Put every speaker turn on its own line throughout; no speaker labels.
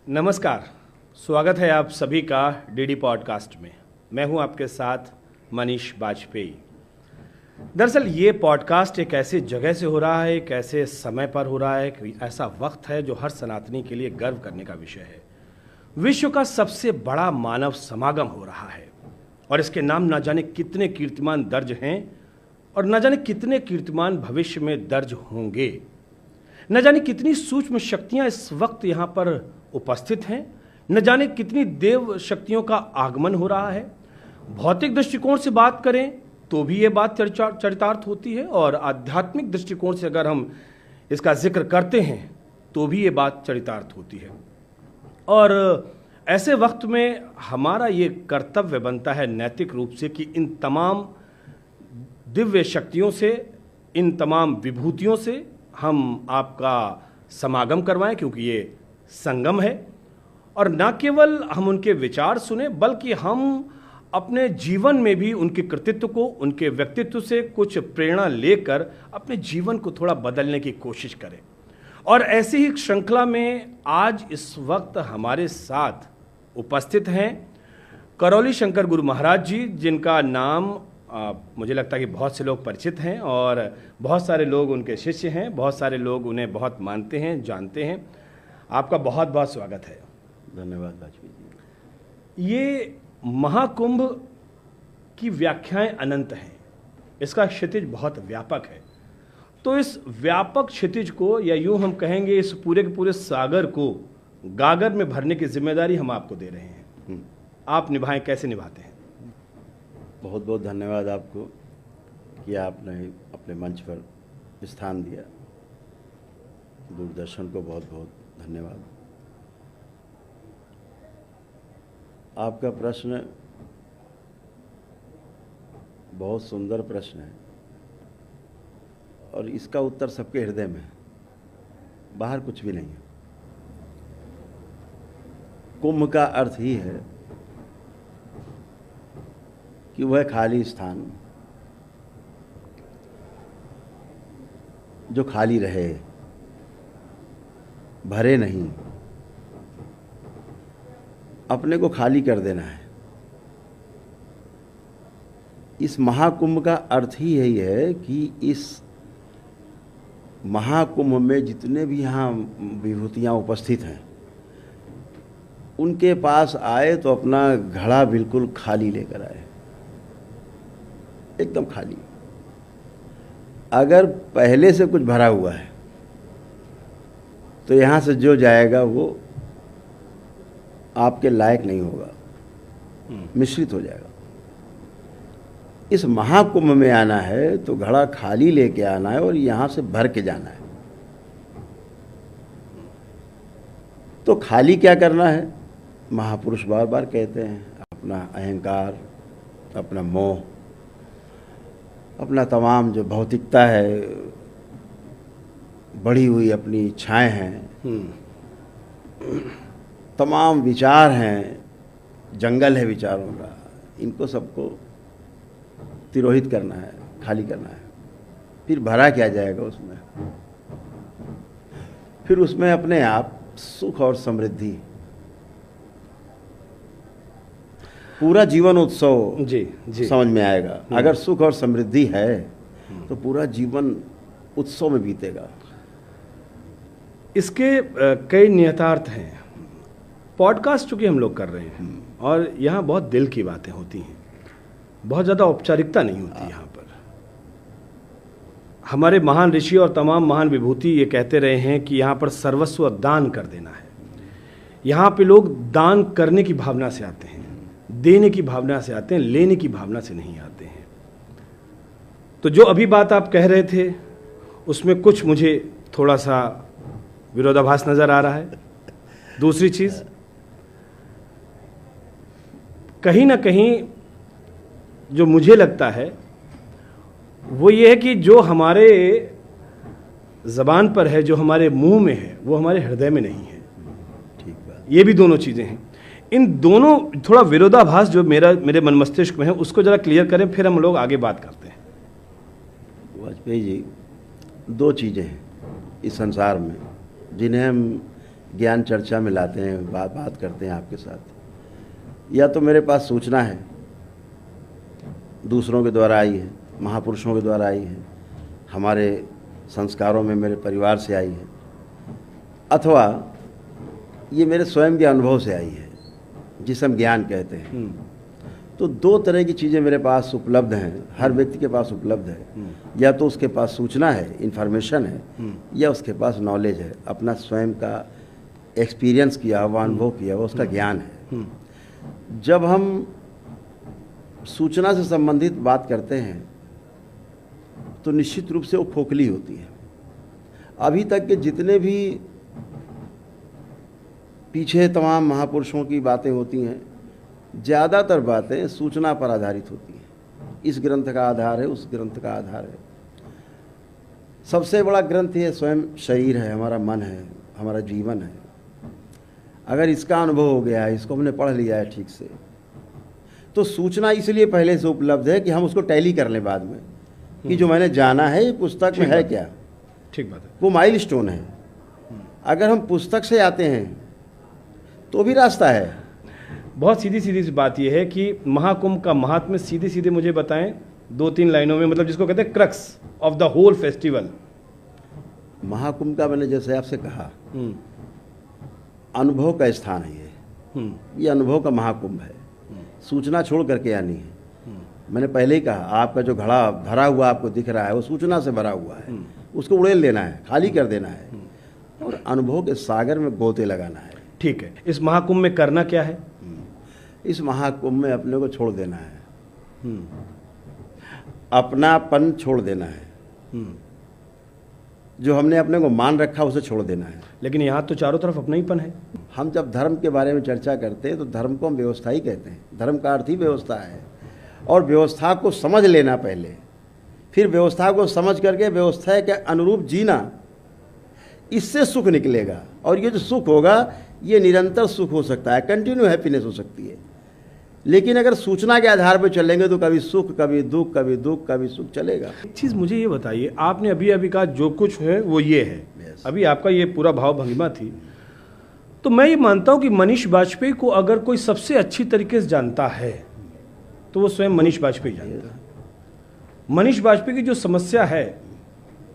नमस्कार, स्वागत है आप सभी का डीडी पॉडकास्ट में। मैं हूं आपके साथ मनीष बाजपेयी। दरअसल ये पॉडकास्ट एक ऐसी जगह से हो रहा है, एक ऐसे समय पर हो रहा है, एक ऐसा वक्त है जो हर सनातनी के लिए गर्व करने का विषय है। विश्व का सबसे बड़ा मानव समागम हो रहा है और इसके नाम न जाने कितने कीर्तिमान दर्ज हैं और न जाने कितने कीर्तिमान भविष्य में दर्ज होंगे। न जाने कितनी सूक्ष्म शक्तियां इस वक्त यहाँ पर उपस्थित हैं, न जाने कितनी देव शक्तियों का आगमन हो रहा है। भौतिक दृष्टिकोण से बात करें तो भी ये बात चरितार्थ होती है और आध्यात्मिक दृष्टिकोण से अगर हम इसका जिक्र करते हैं तो भी ये बात चरितार्थ होती है। और ऐसे वक्त में हमारा ये कर्तव्य बनता है नैतिक रूप से कि इन तमाम दिव्य शक्तियों से, इन तमाम विभूतियों से हम आपका समागम करवाएं, क्योंकि ये संगम है। और न केवल हम उनके विचार सुने बल्कि हम अपने जीवन में भी उनके कृतित्व को, उनके व्यक्तित्व से कुछ प्रेरणा लेकर अपने जीवन को थोड़ा बदलने की कोशिश करें। और ऐसी ही श्रृंखला में आज इस वक्त हमारे साथ उपस्थित हैं करौली शंकर गुरु महाराज जी, जिनका नाम मुझे लगता है कि बहुत से लोग परिचित हैं और बहुत सारे लोग उनके शिष्य हैं, बहुत सारे लोग उन्हें बहुत मानते हैं, जानते हैं। आपका बहुत बहुत स्वागत है।
धन्यवाद बाजपेयी जी।
ये महाकुंभ की व्याख्याएं अनंत हैं, इसका क्षितिज बहुत व्यापक है। तो इस व्यापक क्षितिज को, या यूं हम कहेंगे इस पूरे के पूरे सागर को गागर में भरने की जिम्मेदारी हम आपको दे रहे हैं। आप निभाएं, कैसे निभाते हैं?
बहुत बहुत धन्यवाद आपको कि आपने अपने मंच पर स्थान दिया। दूरदर्शन को बहुत बहुत धन्यवाद। आपका प्रश्न बहुत सुंदर प्रश्न है और इसका उत्तर सबके हृदय में है, बाहर कुछ भी नहीं है। कुंभ का अर्थ ही है कि वह खाली स्थान जो खाली रहे, भरे नहीं, अपने को खाली कर देना है। इस महाकुंभ का अर्थ ही यही है कि इस महाकुंभ में जितने भी यहाँ विभूतियाँ उपस्थित हैं उनके पास आए तो अपना घड़ा बिल्कुल खाली लेकर आए, एकदम खाली। अगर पहले से कुछ भरा हुआ है तो यहाँ से जो जाएगा वो आपके लायक नहीं होगा, मिश्रित हो जाएगा। इस महाकुंभ में आना है तो घड़ा खाली लेके आना है और यहाँ से भर के जाना है। तो खाली क्या करना है? महापुरुष बार बार कहते हैं, अपना अहंकार, अपना मोह, अपना तमाम जो भौतिकता है, बढ़ी हुई अपनी इच्छाएं हैं, तमाम विचार हैं, जंगल है विचारों का, इनको सबको तिरोहित करना है, खाली करना है। फिर भरा क्या जाएगा उसमें? फिर उसमें अपने आप सुख और समृद्धि, पूरा जीवन उत्सव जी समझ में आएगा। अगर सुख और समृद्धि है तो पूरा जीवन उत्सव में बीतेगा।
इसके कई नियतार्थ हैं। पॉडकास्ट चूंकि हम लोग कर रहे हैं और यहाँ बहुत दिल की बातें होती हैं, बहुत ज़्यादा औपचारिकता नहीं होती। यहाँ पर हमारे महान ऋषि और तमाम महान विभूति ये कहते रहे हैं कि यहाँ पर सर्वस्व दान कर देना है। यहाँ पे लोग दान करने की भावना से आते हैं, देने की भावना से आते हैं, लेने की भावना से नहीं आते हैं। तो जो अभी बात आप कह रहे थे उसमें कुछ मुझे थोड़ा सा विरोधाभास नजर आ रहा है। दूसरी चीज, कहीं ना कहीं जो मुझे लगता है वो ये है कि जो हमारे जबान पर है, जो हमारे मुंह में है, वो हमारे हृदय में नहीं है।
ठीक बात।
ये भी दोनों चीजें हैं। इन दोनों थोड़ा विरोधाभास जो मेरे मन मस्तिष्क में है उसको जरा क्लियर करें, फिर हम लोग आगे बात करते हैं।
वाजपेयी जी, दो चीज़ें हैं इस संसार में जिन्हें हम ज्ञान चर्चा में लाते हैं, बात करते हैं आपके साथ। या तो मेरे पास सूचना है, दूसरों के द्वारा आई है, महापुरुषों के द्वारा आई है, हमारे संस्कारों में मेरे परिवार से आई है, अथवा ये मेरे स्वयं के अनुभव से आई है, जिसे हम ज्ञान कहते हैं। तो दो तरह की चीज़ें मेरे पास उपलब्ध हैं, हर व्यक्ति के पास उपलब्ध है। या तो उसके पास सूचना है, इन्फॉर्मेशन है, या उसके पास नॉलेज है, अपना स्वयं का एक्सपीरियंस किया हुआ, अनुभव किया हुआ उसका ज्ञान है। जब हम सूचना से संबंधित बात करते हैं तो निश्चित रूप से वो खोखली होती है। अभी तक के जितने भी पीछे तमाम महापुरुषों की बातें होती हैं, ज़्यादातर बातें सूचना पर आधारित होती हैं। इस ग्रंथ का आधार है, उस ग्रंथ का आधार है। सबसे बड़ा ग्रंथ ये स्वयं शरीर है, हमारा मन है, हमारा जीवन है। अगर इसका अनुभव हो गया है, इसको हमने पढ़ लिया है ठीक से, तो सूचना इसलिए पहले से उपलब्ध है कि हम उसको टैली कर लें बाद में कि जो मैंने जाना है ये पुस्तक में है क्या।
ठीक बात है।
वो माइलस्टोन है। अगर हम पुस्तक से आते हैं तो भी रास्ता है।
बहुत सीधी सीधी सी बात यह है कि महाकुंभ का महात्म्य सीधे सीधे मुझे बताएं 2-3 लाइनों में, मतलब जिसको कहते हैं crux of the whole festival.
Mahakumbh का मैंने जैसे आपसे कहा, अनुभव का स्थान है ये अनुभव का महाकुंभ है। सूचना छोड़ करके आनी है। मैंने पहले ही कहा, आपका जो घड़ा भरा हुआ आपको दिख रहा है वो सूचना से भरा हुआ है, उसको उड़ेल देना है, खाली कर देना है और अनुभव के सागर में गोते लगाना है।
ठीक है, इस महाकुंभ में करना क्या है?
इस महाकुंभ में अपने को छोड़ देना है, अपनापन छोड़ देना है, जो हमने अपने को मान रखा उसे छोड़ देना है।
लेकिन यहाँ तो चारों तरफ अपनाहीपन है।
हम जब धर्म के बारे में चर्चा करते हैं तो धर्म को हम व्यवस्था ही कहते हैं। धर्म का अर्थ ही व्यवस्था है और व्यवस्था को समझ लेना पहले, फिर व्यवस्था को समझ करके व्यवस्था के अनुरूप जीना, इससे सुख निकलेगा। और ये जो सुख होगा ये निरंतर सुख हो सकता है, कंटिन्यू हैप्पीनेस हो सकती है। लेकिन अगर सूचना के आधार पर चलेंगे तो कभी सुख, कभी दुख, कभी दुख, कभी सुख चलेगा।
एक चीज़ मुझे ये बताइए, आपने अभी अभी कहा जो कुछ है वो ये है, अभी आपका ये पूरा भाव भंगिमा थी, तो मैं ये मानता हूँ कि मनीष बाजपेयी को अगर कोई सबसे अच्छी तरीके से जानता है तो वो स्वयं मनीष बाजपेयी जानता है। मनीष बाजपेयी की जो समस्या है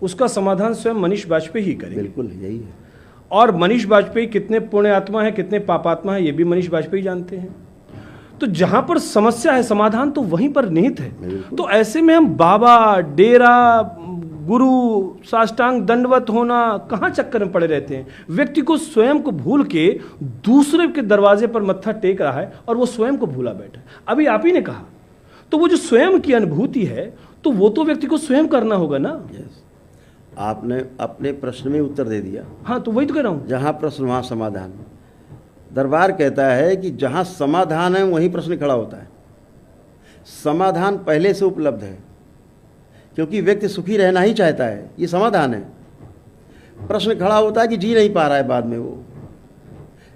उसका समाधान स्वयं मनीष बाजपेयी ही करेंगे।
बिल्कुल यही है।
और मनीष बाजपेयी कितने पुण्य आत्मा है, कितने पापात्मा है, ये भी मनीष बाजपेयी जानते हैं। तो जहां पर समस्या है समाधान तो वहीं पर निहित है। तो ऐसे में हम बाबा, डेरा, गुरु, साष्टांग दंडवत होना, कहां चक्कर में पड़े रहते हैं। व्यक्ति को स्वयं को भूल के दूसरे के दरवाजे पर मत्था टेक रहा है और वो स्वयं को भूला बैठा है। अभी आप ही ने कहा, तो वो जो स्वयं की अनुभूति है तो वो तो व्यक्ति को स्वयं करना होगा ना।
आपने अपने प्रश्न में उत्तर दे दिया।
हाँ, तो वही तो कह रहा हूं,
जहां प्रश्न वहां समाधान। दरबार कहता है कि जहां समाधान है वहीं प्रश्न खड़ा होता है। समाधान पहले से उपलब्ध है क्योंकि व्यक्ति सुखी रहना ही चाहता है, ये समाधान है। प्रश्न खड़ा होता है कि जी नहीं पा रहा है बाद में वो।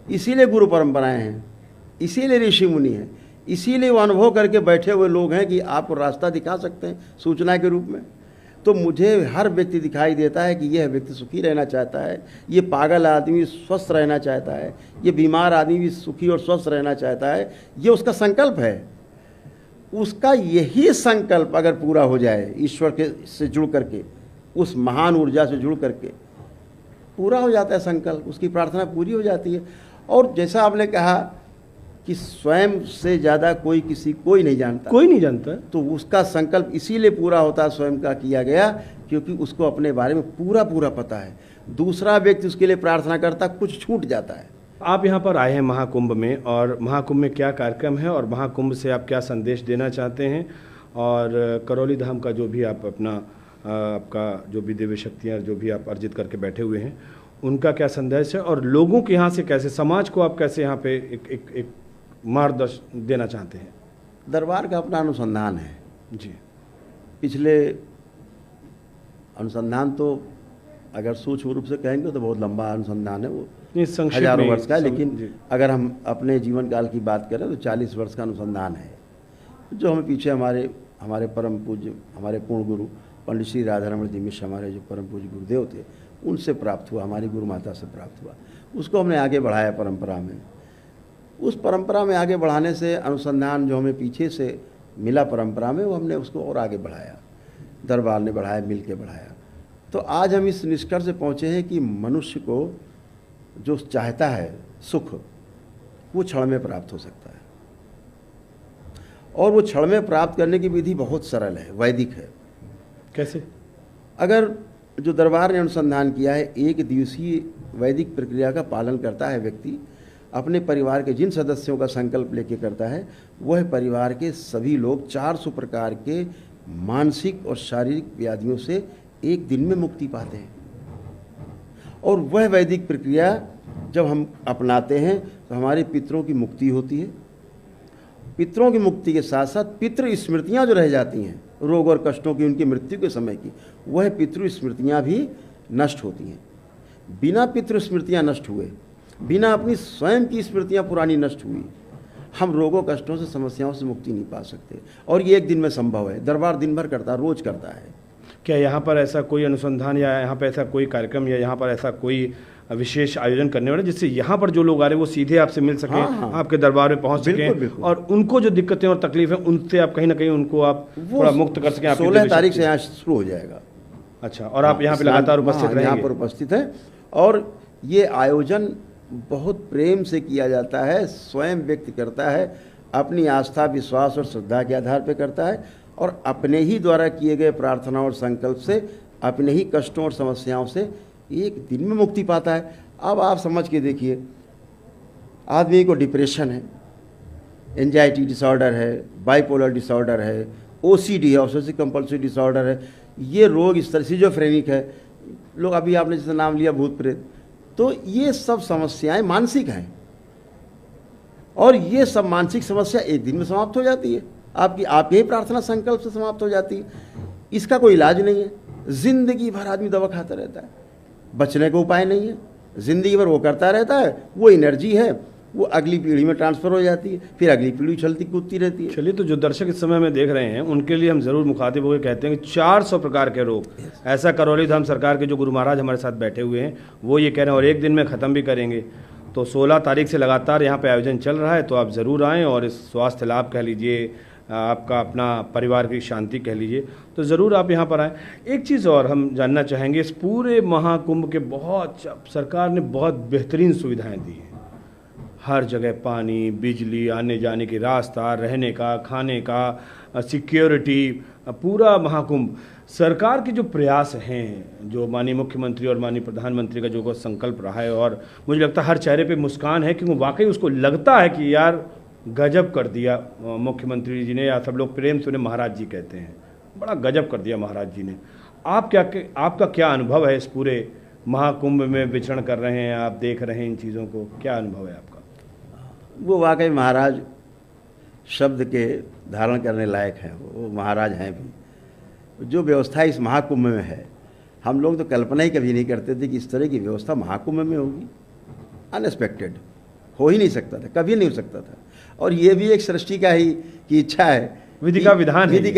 इसीलिए गुरु परंपराएं हैं, इसीलिए ऋषि मुनि हैं, इसीलिए वो अनुभव करके बैठे हुए लोग हैं कि आपको रास्ता दिखा सकते हैं सूचना के रूप में। तो मुझे हर व्यक्ति दिखाई देता है कि यह व्यक्ति सुखी रहना चाहता है, ये पागल आदमी स्वस्थ रहना चाहता है, ये बीमार आदमी भी सुखी और स्वस्थ रहना चाहता है। ये उसका संकल्प है। उसका यही संकल्प अगर पूरा हो जाए, ईश्वर के से जुड़ करके, उस महान ऊर्जा से जुड़ करके पूरा हो जाता है संकल्प, उसकी प्रार्थना पूरी हो जाती है। और जैसा आपने कहा कि स्वयं से ज़्यादा कोई नहीं जानता,
कोई नहीं जानता,
तो उसका संकल्प इसीलिए पूरा होता है, स्वयं का किया गया, क्योंकि उसको अपने बारे में पूरा पूरा पता है। दूसरा व्यक्ति उसके लिए प्रार्थना करता, कुछ छूट जाता है।
आप यहाँ पर आए हैं महाकुंभ में, और महाकुंभ में क्या कार्यक्रम है और महाकुंभ से आप क्या संदेश देना चाहते हैं, और करौली धाम का जो भी आप अपना आपका जो भी दिव्य शक्तियाँ जो भी आप अर्जित करके बैठे हुए हैं उनका क्या संदेश है, और लोगों के यहाँ से कैसे, समाज को आप कैसे यहाँ पे एक मार्गदर्शन देना चाहते हैं।
दरबार का अपना अनुसंधान है
जी।
पिछले अनुसंधान तो अगर सूक्ष्म रूप से कहेंगे तो बहुत लंबा अनुसंधान है, वो हजारों वर्ष का, लेकिन अगर हम अपने जीवन काल की बात करें तो 40 वर्ष का अनुसंधान है, जो हमें पीछे हमारे परम पूज्य, हमारे पूर्ण गुरु पंडित श्री राधारमण जी मिश्र, हमारे जो परम पूज्य गुरुदेव थे, उनसे प्राप्त हुआ, हमारी गुरु माता से प्राप्त हुआ। उसको हमने आगे बढ़ाया परंपरा में। उस परंपरा में आगे बढ़ाने से अनुसंधान जो हमें पीछे से मिला परंपरा में, वो हमने उसको और आगे बढ़ाया, दरबार ने बढ़ाया, मिल के बढ़ाया। तो आज हम इस निष्कर्ष से पहुँचे हैं कि मनुष्य को जो चाहता है सुख, वो क्षण में प्राप्त हो सकता है। और वो क्षण में प्राप्त करने की विधि बहुत सरल है, वैदिक है।
कैसे?
अगर जो दरबार ने अनुसंधान किया है, एक दिवसीय वैदिक प्रक्रिया का पालन करता है व्यक्ति, अपने परिवार के जिन सदस्यों का संकल्प लेके करता है, वह परिवार के सभी लोग 400 प्रकार के मानसिक और शारीरिक व्याधियों से एक दिन में मुक्ति पाते हैं। और वह वैदिक प्रक्रिया जब हम अपनाते हैं तो हमारे पितरों की मुक्ति होती है। पितरों की मुक्ति के साथ साथ पितृ स्मृतियाँ जो रह जाती हैं, रोग और कष्टों की, उनकी मृत्यु के समय की, वह पितृ स्मृतियाँ भी नष्ट होती हैं। बिना पितृ स्मृतियाँ नष्ट हुए, बिना अपनी स्वयं की स्मृतियाँ पुरानी नष्ट हुई, हम रोगों कष्टों से, समस्याओं से मुक्ति नहीं पा सकते। और ये एक दिन में संभव है। दरबार दिन भर करता है, रोज करता है।
क्या यहाँ पर ऐसा कोई अनुसंधान या यहाँ पर ऐसा कोई कार्यक्रम या यहाँ पर ऐसा कोई विशेष आयोजन करने वाले जिससे यहाँ पर जो लोग आ रहे हैं वो सीधे आपसे मिल सकें?
हाँ।
आपके दरबार में पहुँच सकें और उनको जो दिक्कतें और तकलीफ है उनसे आप कहीं ना कहीं उनको आप थोड़ा मुक्त कर सकें?
16 तारीख से यहाँ शुरू हो जाएगा।
अच्छा, और आप यहाँ पे लगातार उपस्थित रहेंगे?
यहाँ पर उपस्थित है। और ये आयोजन बहुत प्रेम से किया जाता है, स्वयं व्यक्त करता है, अपनी आस्था, विश्वास और श्रद्धा के आधार पर करता है, और अपने ही द्वारा किए गए प्रार्थना और संकल्प से अपने ही कष्टों और समस्याओं से एक दिन में मुक्ति पाता है। अब आप समझ के देखिए, आदमी को डिप्रेशन है, एंजाइटी डिसऑर्डर है, बाइपोलर डिसऑर्डर है, ओसीडी है, ऑब्सेसिव कंपल्सिव डिसऑर्डर है, ये रोग इस तरह सिजोफ्रेनिक है, लोग अभी आपने जैसे नाम लिया भूत प्रेत, तो ये सब समस्याएं मानसिक हैं। और ये सब मानसिक समस्या एक दिन में समाप्त हो जाती है, आपके ही प्रार्थना संकल्प से समाप्त हो जाती है। इसका कोई इलाज नहीं है। जिंदगी भर आदमी दवा खाता रहता है, बचने का उपाय नहीं है। जिंदगी भर वो करता रहता है, वो एनर्जी है, वो अगली पीढ़ी में ट्रांसफर हो जाती है, फिर अगली पीढ़ी चलती कूदती रहती है।
चलिए, तो जो दर्शक इस समय में देख रहे हैं उनके लिए हम जरूर मुखातिब होकर कहते हैं कि 400 प्रकार के रोग, ऐसा करौली धाम सरकार के जो गुरु महाराज हमारे साथ बैठे हुए हैं वो ये कह रहे हैं और एक दिन में ख़त्म भी करेंगे। तो 16 तारीख से लगातार यहाँ पे आयोजन चल रहा है, तो आप ज़रूर आएँ और इस स्वास्थ्य लाभ कह लीजिए, आपका अपना परिवार की शांति कह लीजिए, तो ज़रूर आप यहाँ पर आएँ। एक चीज़ और हम जानना चाहेंगे, इस पूरे महाकुंभ के बहुत सरकार ने बहुत बेहतरीन सुविधाएं दी हैं, हर जगह पानी, बिजली, आने जाने की रास्ता, रहने का, खाने का, सिक्योरिटी, पूरा महाकुंभ। सरकार के जो प्रयास हैं, जो माननीय मुख्यमंत्री और माननीय प्रधानमंत्री का जो संकल्प रहा है, और मुझे लगता है हर चेहरे पे मुस्कान है, क्योंकि वाकई उसको लगता है कि यार गजब कर दिया मुख्यमंत्री जी ने, या सब लोग प्रेम से उन्हें महाराज जी कहते हैं, बड़ा गजब कर दिया महाराज जी ने। आपका क्या अनुभव है इस पूरे महाकुंभ में विचरण कर रहे हैं, आप देख रहे हैं इन चीज़ों को, क्या अनुभव है आपका?
वो वाकई महाराज शब्द के धारण करने लायक हैं, वो महाराज हैं भी। जो व्यवस्था इस महाकुंभ में है, हम लोग तो कल्पना ही कभी नहीं करते थे कि इस तरह की व्यवस्था महाकुंभ में होगी। अनएक्सपेक्टेड, हो ही नहीं सकता था, कभी नहीं हो सकता था। और ये भी एक सृष्टि का ही की इच्छा है,
विधि का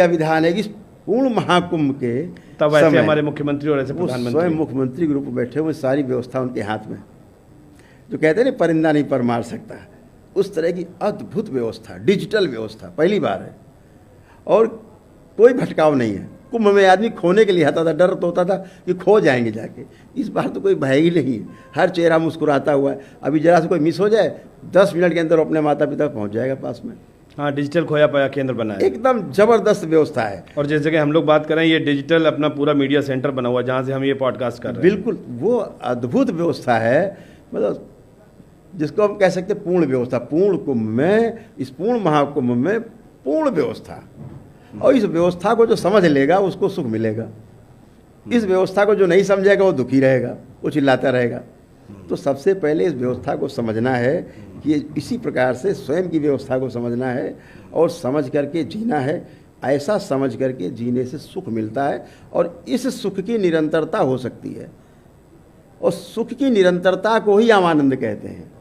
विधान
है कि पूर्ण महाकुंभ के
तब ऐसे हमारे मुख्यमंत्री और ऐसे प्रधानमंत्री,
स्वयं मुख्यमंत्री ग्रुप बैठे हुए, सारी व्यवस्था उनके हाथ में, जो कहते हैं ना परिंदा नहीं पर मार सकता, उस तरह की अद्भुत व्यवस्था, डिजिटल व्यवस्था पहली बार है। और कोई भटकाव नहीं है। कुंभ में आदमी खोने के लिए आता था, डर तो होता था कि खो जाएंगे जाके, इस बार तो कोई भय ही नहीं है, हर चेहरा मुस्कुराता हुआ है। अभी जरा से कोई मिस हो जाए, 10 मिनट के अंदर अपने माता पिता पहुंच जाएगा पास में।
हाँ, डिजिटल खोया पाया केंद्र बना है,
एकदम जबरदस्त व्यवस्था है।
और जिस जगह हम लोग बात करें, ये डिजिटल अपना पूरा मीडिया सेंटर बना हुआ, जहाँ से हम ये पॉडकास्ट कर रहे हैं।
बिल्कुल, वो अद्भुत व्यवस्था है, मतलब जिसको हम कह सकते हैं पूर्ण व्यवस्था। पूर्ण कुंभ में, इस पूर्ण महाकुंभ में पूर्ण व्यवस्था। और इस व्यवस्था को जो समझ लेगा उसको सुख मिलेगा, इस व्यवस्था को जो नहीं समझेगा वो दुखी रहेगा, वो चिल्लाता रहेगा। तो सबसे पहले इस व्यवस्था को समझना है कि इसी प्रकार से स्वयं की व्यवस्था को समझना है और समझ करके जीना है। ऐसा समझ करके जीने से सुख मिलता है, और इस सुख की निरंतरता हो सकती है, और सुख की निरंतरता को ही हम आनंद कहते हैं।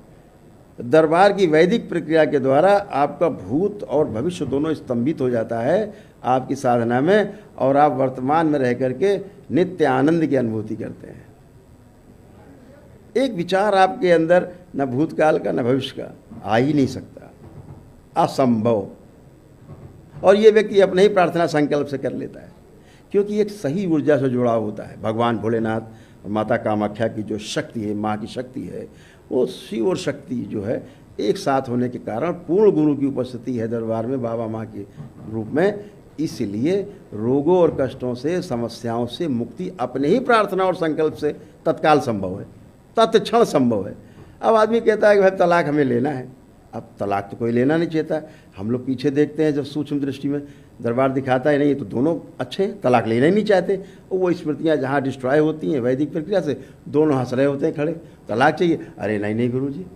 दरबार की वैदिक प्रक्रिया के द्वारा आपका भूत और भविष्य दोनों स्तंभित हो जाता है आपकी साधना में, और आप वर्तमान में रह करके नित्य आनंद की अनुभूति करते हैं। एक विचार आपके अंदर न भूतकाल का न भविष्य का आ ही नहीं सकता, असंभव। और ये व्यक्ति अपने ही प्रार्थना संकल्प से कर लेता है, क्योंकि एक सही ऊर्जा से जुड़ा होता है। भगवान भोलेनाथ और माता कामाख्या की जो शक्ति है, माँ की शक्ति है, वो शिव और शक्ति जो है एक साथ होने के कारण पूर्ण गुरु की उपस्थिति है दरबार में बाबा माँ के रूप में। इसलिए रोगों और कष्टों से, समस्याओं से मुक्ति अपने ही प्रार्थना और संकल्प से तत्काल संभव है, तत्क्षण संभव है। अब आदमी कहता है कि भाई तलाक हमें लेना है। अब तलाक तो कोई लेना नहीं चाहता। हम लोग पीछे देखते हैं, जब सूक्ष्म दृष्टि में दरबार दिखाता है नहीं तो दोनों अच्छे हैं, तलाक लेना ही नहीं चाहते। और वो स्मृतियाँ जहाँ डिस्ट्रॉय होती हैं वैदिक प्रक्रिया से, दोनों हंस रहे होते हैं खड़े, तलाक चाहिए। अरे नहीं नहीं गुरुजी,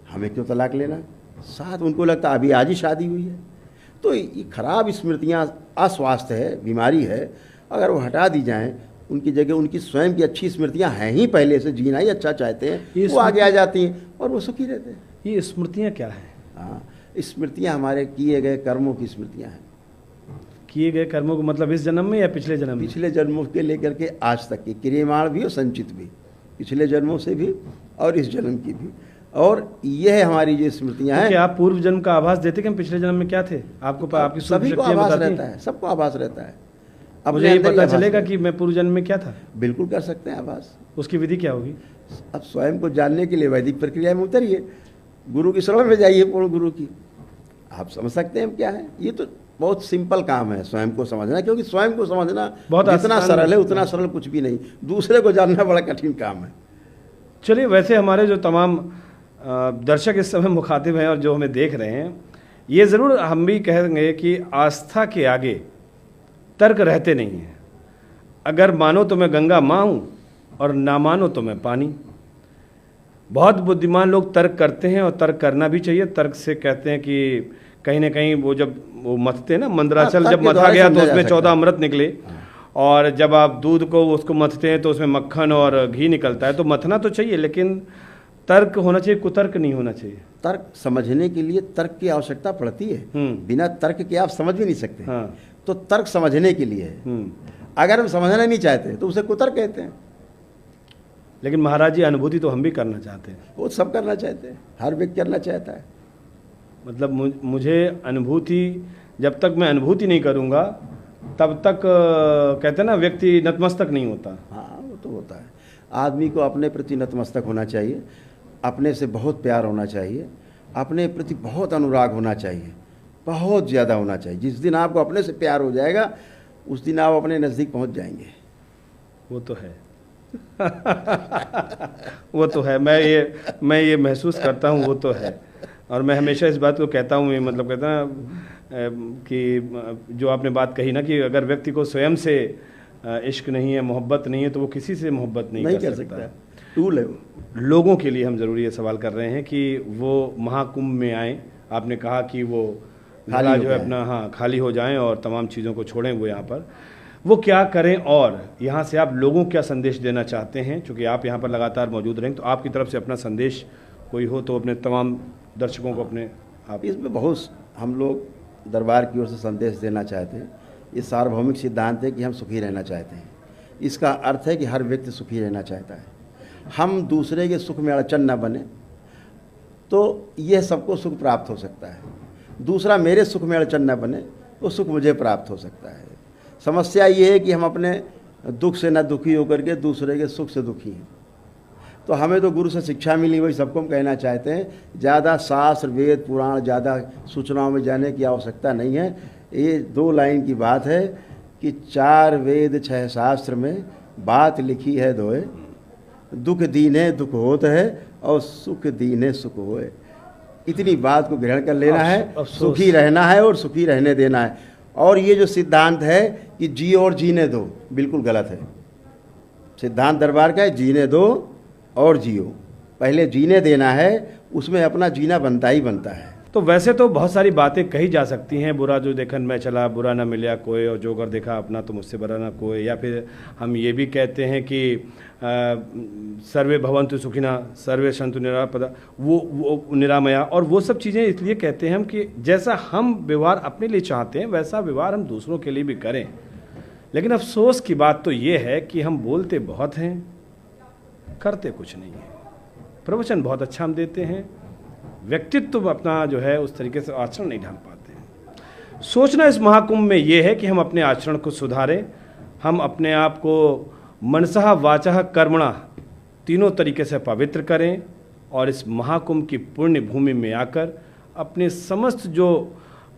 हमें क्यों तलाक लेना। साथ उनको लगता अभी आज ही शादी हुई है। तो ये खराब स्मृतियाँ अस्वास्थ्य है, बीमारी है। अगर वो हटा दी जाएँ, उनकी जगह उनकी स्वयं की अच्छी स्मृतियाँ हैं ही, पहले से जीना ही अच्छा चाहते हैं, वो आगे आ जाती हैं और वो सुखी रहते हैं।
ये स्मृतियाँ क्या हैं?
हाँ, स्मृतियाँ हमारे किए गए कर्मों की स्मृतियाँ हैं।
किए गए कर्मों को मतलब इस जन्म में या पिछले जन्म में?
पिछले जन्मों के लेकर के आज तक की, क्रियमाण भी और संचित भी, पिछले जन्मों से भी और इस जन्म की भी। और यह हमारी जो स्मृतियाँ हैं।
क्या आप पूर्व जन्म का आभास देते कि हम पिछले जन्म में क्या थे? आपको आपकी
सभी को आभास रहता है, सबको आभास रहता है।
अब मुझे ये पता चलेगा कि मैं पूर्व जन्म में क्या था?
बिल्कुल कर सकते हैं आभास।
उसकी विधि क्या होगी?
अब स्वयं को जानने के लिए वैदिक प्रक्रिया में उतरिए, गुरु की शरण में जाइए, पूर्ण गुरु की, आप समझ सकते हैं क्या है। ये तो बहुत सिंपल काम है स्वयं को समझना, क्योंकि स्वयं को समझना बहुत जितना सरल है उतना सरल कुछ भी नहीं। दूसरे को जानना बड़ा कठिन काम है।
चलिए, वैसे हमारे जो तमाम दर्शक इस समय मुखातिब हैं और जो हमें देख रहे हैं, ये ज़रूर हम भी कहेंगे कि आस्था के आगे तर्क रहते नहीं हैं। अगर मानो तो मैं गंगा माँ हूँ और ना मानो तो मैं पानी। बहुत बुद्धिमान लोग तर्क करते हैं और तर्क करना भी चाहिए। तर्क से कहते हैं कि कहीं ना कहीं वो जब वो मथते हैं ना, मंदराचल जब मथा गया तो उसमें 14 अमृत निकले। और जब आप दूध को उसको मथते हैं तो उसमें मक्खन और घी निकलता है। तो मथना तो चाहिए, लेकिन तर्क होना चाहिए, कुतर्क नहीं होना चाहिए।
तर्क समझने के लिए तर्क की आवश्यकता पड़ती है, बिना तर्क के आप समझ भी नहीं सकते।
हाँ।
तो तर्क समझने के लिए है। अगर हम समझना नहीं चाहते तो उसे कुतर्क कहते हैं।
लेकिन महाराज जी, अनुभूति तो हम भी करना चाहते हैं।
वो सब करना चाहते हैं, हर व्यक्ति करना चाहता है।
मतलब मुझे अनुभूति, जब तक मैं अनुभूति नहीं करूँगा तब तक कहते हैं ना, व्यक्ति नतमस्तक नहीं होता।
हाँ, वो तो होता है। आदमी को अपने प्रति नतमस्तक होना चाहिए, अपने से बहुत प्यार होना चाहिए, अपने प्रति बहुत अनुराग होना चाहिए, बहुत ज़्यादा होना चाहिए। जिस दिन आपको अपने से प्यार हो जाएगा उस दिन आप अपने नज़दीक पहुंच जाएंगे।
वो तो है वो तो है, मैं ये महसूस करता हूँ, वो तो है। और मैं हमेशा इस बात को कहता हूँ, मतलब कहता ना कि जो आपने बात कही ना कि अगर व्यक्ति को स्वयं से इश्क नहीं है, मोहब्बत नहीं है, तो वो किसी से मोहब्बत नहीं कर सकता।
टूल है वो।
लोगों के लिए हम ज़रूर ये सवाल कर रहे हैं कि वो महाकुंभ में आए। आपने कहा कि वो घड़ा जो है अपना, हाँ, खाली हो जाएं और तमाम चीज़ों को छोड़ें वो यहाँ पर, वो क्या करें और यहाँ से आप लोगों को क्या संदेश देना चाहते हैं? क्योंकि आप यहाँ पर लगातार मौजूद रहें, तो आपकी तरफ से अपना संदेश कोई हो तो अपने तमाम दर्शकों को अपने आप।
इसमें बहुत हम लोग दरबार की ओर से संदेश देना चाहते हैं। ये सार्वभौमिक सिद्धांत है कि हम सुखी रहना चाहते हैं। इसका अर्थ है कि हर व्यक्ति सुखी रहना चाहता है। हम दूसरे के सुख में अड़चन न बने तो यह सबको सुख प्राप्त हो सकता है। दूसरा मेरे सुख में अड़चन न बने तो सुख मुझे प्राप्त हो सकता है। समस्या ये है कि हम अपने दुख से न दुखी होकर के दूसरे के सुख से दुखी हैं। तो हमें तो गुरु से शिक्षा मिली, वही सबको हम कहना चाहते हैं। ज़्यादा शास्त्र, वेद, पुराण, ज़्यादा सूचनाओं में जाने की आवश्यकता नहीं है। ये 2 लाइन की बात है कि 4 वेद 6 शास्त्र में बात लिखी है दोए, दुख दीने दुख होत है और सुख दीने सुख होए। इतनी बात को ग्रहण कर लेना है, सुखी रहना है और सुखी रहने देना है। और ये जो सिद्धांत है कि जियो और जीने दो, बिल्कुल गलत है। सिद्धांत दरबार का है जीने दो और जियो। पहले जीने देना है, उसमें अपना जीना बनता ही बनता है।
तो वैसे तो बहुत सारी बातें कही जा सकती हैं, बुरा जो देखन मैं चला बुरा ना मिला कोई, और जो कर देखा अपना तो मुझसे बड़ा ना कोई। या फिर हम ये भी कहते हैं कि सर्वे भवन्तु सुखिना सर्वे सन्तु निरापदा, वो निरामया। और वो सब चीज़ें इसलिए कहते हैं हम कि जैसा हम व्यवहार अपने लिए चाहते हैं वैसा व्यवहार हम दूसरों के लिए भी करें। लेकिन अफसोस की बात तो ये है कि हम बोलते बहुत हैं, करते कुछ नहीं है। प्रवचन बहुत अच्छा हम देते हैं, व्यक्तित्व अपना जो है उस तरीके से आचरण नहीं ढाल पाते हैं। सोचना इस महाकुंभ में ये है कि हम अपने आचरण को सुधारें, हम अपने आप को मनसः वाचः कर्मणा तीनों तरीके से पवित्र करें और इस महाकुंभ की पुण्य भूमि में आकर अपने समस्त जो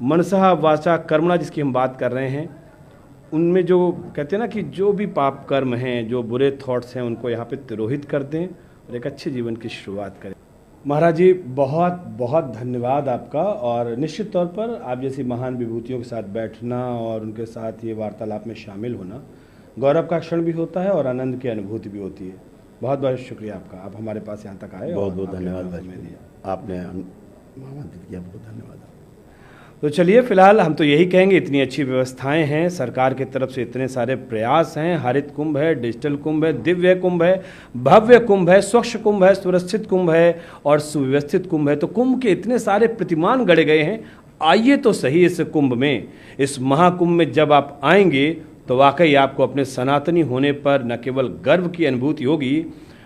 मनसः वाचा कर्मणा जिसकी हम बात कर रहे हैं, उनमें जो कहते हैं ना कि जो भी पाप कर्म हैं, जो बुरे थॉट्स हैं, उनको यहाँ पे तिरोहित कर दें और एक अच्छे जीवन की शुरुआत करें। महाराज जी, बहुत बहुत धन्यवाद आपका। और निश्चित तौर पर आप जैसी महान विभूतियों के साथ बैठना और उनके साथ ये वार्तालाप में शामिल होना गौरव का क्षण भी होता है और आनंद की अनुभूति भी होती है। बहुत बहुत शुक्रिया आपका, आप हमारे पास यहाँ तक आए।
बहुत बहुत धन्यवाद आपने आमंत्रित किया, बहुत धन्यवाद।
तो चलिए, फिलहाल हम तो यही कहेंगे, इतनी अच्छी व्यवस्थाएं हैं सरकार की तरफ से, इतने सारे प्रयास हैं, हरित कुंभ है, डिजिटल कुंभ है, दिव्य कुंभ है, भव्य कुंभ है, स्वच्छ कुंभ है, सुरक्षित कुंभ है और सुव्यवस्थित कुंभ है। तो कुंभ के इतने सारे प्रतिमान गढ़े गए हैं। आइए तो सही इस कुंभ में, इस महाकुंभ में जब आप आएंगे तो वाकई आपको अपने सनातनी होने पर न केवल गर्व की अनुभूति होगी,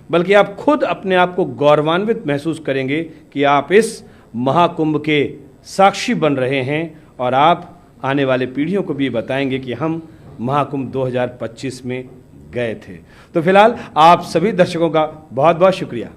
बल्कि आप खुद अपने आप को गौरवान्वित महसूस करेंगे कि आप इस महाकुंभ के साक्षी बन रहे हैं और आप आने वाले पीढ़ियों को भी बताएंगे कि हम महाकुंभ 2025 में गए थे। तो फिलहाल आप सभी दर्शकों का बहुत बहुत शुक्रिया।